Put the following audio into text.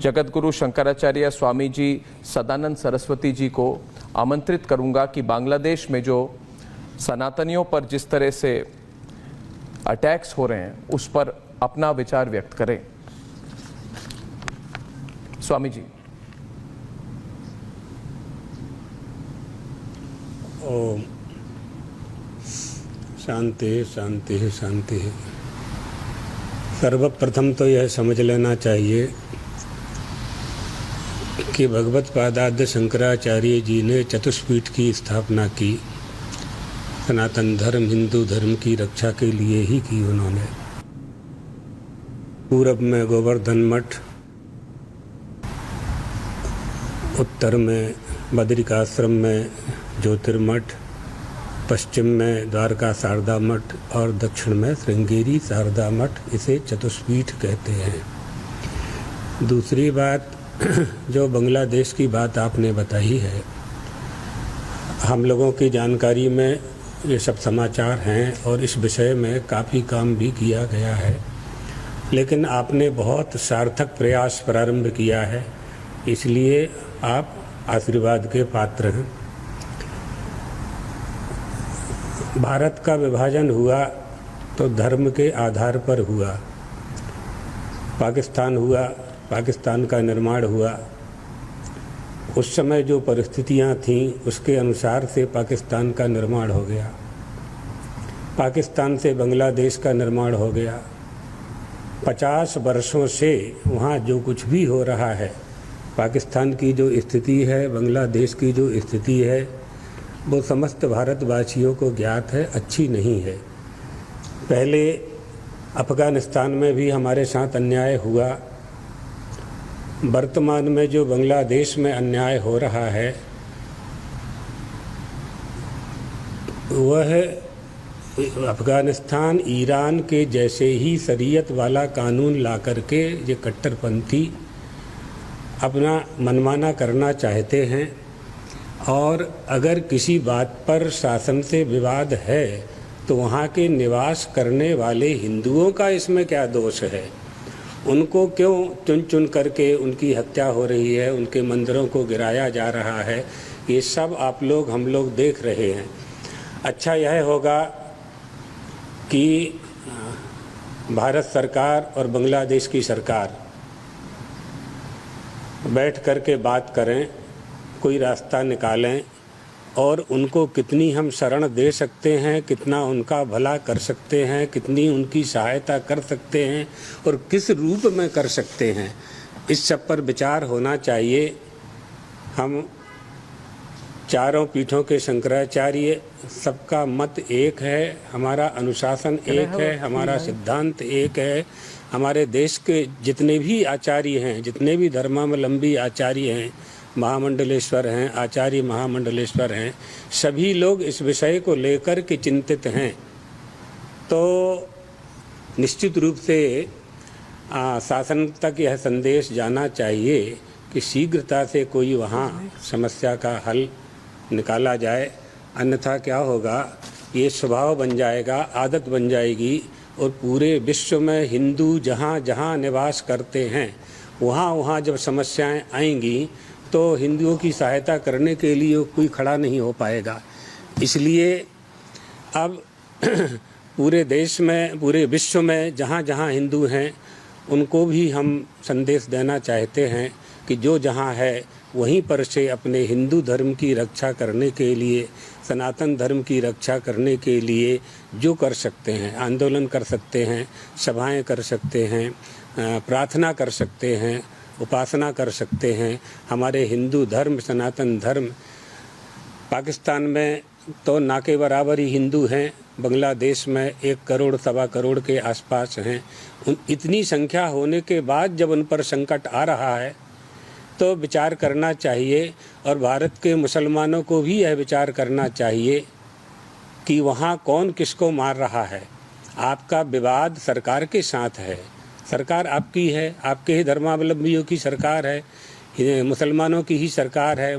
जगतगुरु शंकराचार्य स्वामी जी सदानंद सरस्वती जी को आमंत्रित करूंगा कि बांग्लादेश में जो सनातनियों पर जिस तरह से अटैक्स हो रहे हैं उस पर अपना विचार व्यक्त करें। स्वामी जी। ओम शांति शांति शांति। सर्वप्रथम तो यह समझ लेना चाहिए कि भगवत पादाद्य शंकराचार्य जी ने चतुष्पीठ की स्थापना की। सनातन धर्म हिंदू धर्म की रक्षा के लिए ही की उन्होंने। पूरब में गोवर्धन मठ, उत्तर में बद्रिकाश्रम में ज्योतिर्मठ, पश्चिम में द्वारका शारदा मठ और दक्षिण में श्रृंगेरी शारदा मठ, इसे चतुष्पीठ कहते हैं। दूसरी बात, जो बांग्लादेश की बात आपने बताई है, हम लोगों की जानकारी में ये सब समाचार हैं और इस विषय में काफ़ी काम भी किया गया है, लेकिन आपने बहुत सार्थक प्रयास प्रारंभ किया है, इसलिए आप आशीर्वाद के पात्र हैं। भारत का विभाजन हुआ तो धर्म के आधार पर हुआ। पाकिस्तान हुआ, पाकिस्तान का निर्माण हुआ। उस समय जो परिस्थितियां थीं उसके अनुसार से पाकिस्तान का निर्माण हो गया। पाकिस्तान से बांग्लादेश का निर्माण हो गया। 50 वर्षों से वहाँ जो कुछ भी हो रहा है, पाकिस्तान की जो स्थिति है, बांग्लादेश की जो स्थिति है, वो समस्त भारतवासियों को ज्ञात है, अच्छी नहीं है। पहले अफ़गानिस्तान में भी हमारे साथ अन्याय हुआ। वर्तमान में जो बांग्लादेश में अन्याय हो रहा है वह अफ़गानिस्तान ईरान के जैसे ही शरीयत वाला कानून ला करके ये कट्टरपंथी अपना मनमाना करना चाहते हैं। और अगर किसी बात पर शासन से विवाद है तो वहाँ के निवास करने वाले हिंदुओं का इसमें क्या दोष है? उनको क्यों चुन चुन करके उनकी हत्या हो रही है, उनके मंदिरों को गिराया जा रहा है? ये सब आप लोग हम लोग देख रहे हैं। अच्छा यह होगा कि भारत सरकार और बांग्लादेश की सरकार बैठ करके बात करें, कोई रास्ता निकालें और उनको कितनी हम शरण दे सकते हैं, कितना उनका भला कर सकते हैं, कितनी उनकी सहायता कर सकते हैं और किस रूप में कर सकते हैं, इस सब पर विचार होना चाहिए। हम चारों पीठों के शंकराचार्य, सबका मत एक है, हमारा अनुशासन एक है, हमारा सिद्धांत एक है। हमारे देश के जितने भी आचार्य हैं, जितने भी धर्मावलंबी आचार्य हैं, महामंडलेश्वर हैं, आचार्य महामंडलेश्वर हैं, सभी लोग इस विषय को लेकर के चिंतित हैं। तो निश्चित रूप से शासन तक यह संदेश जाना चाहिए कि शीघ्रता से कोई वहाँ समस्या का हल निकाला जाए, अन्यथा क्या होगा, ये स्वभाव बन जाएगा, आदत बन जाएगी और पूरे विश्व में हिंदू जहाँ जहाँ निवास करते हैं वहाँ वहाँ जब समस्याएं आएंगी तो हिंदुओं की सहायता करने के लिए कोई खड़ा नहीं हो पाएगा। इसलिए अब पूरे देश में, पूरे विश्व में जहाँ जहाँ हिंदू हैं उनको भी हम संदेश देना चाहते हैं कि जो जहाँ है वहीं पर से अपने हिंदू धर्म की रक्षा करने के लिए, सनातन धर्म की रक्षा करने के लिए जो कर सकते हैं, आंदोलन कर सकते हैं, सभाएं कर सकते हैं, प्रार्थना कर सकते हैं, उपासना कर सकते हैं। हमारे हिंदू धर्म, सनातन धर्म, पाकिस्तान में तो ना के बराबर ही हिंदू हैं, बांग्लादेश में 1 करोड़ सवा करोड़ के आसपास हैं। इतनी संख्या होने के बाद जब उन पर संकट आ रहा है तो विचार करना चाहिए और भारत के मुसलमानों को भी यह विचार करना चाहिए कि वहाँ कौन किसको मार रहा है। आपका विवाद सरकार के साथ है, सरकार आपकी है, आपके ही धर्मावलंबियों की सरकार है, मुसलमानों की ही सरकार है।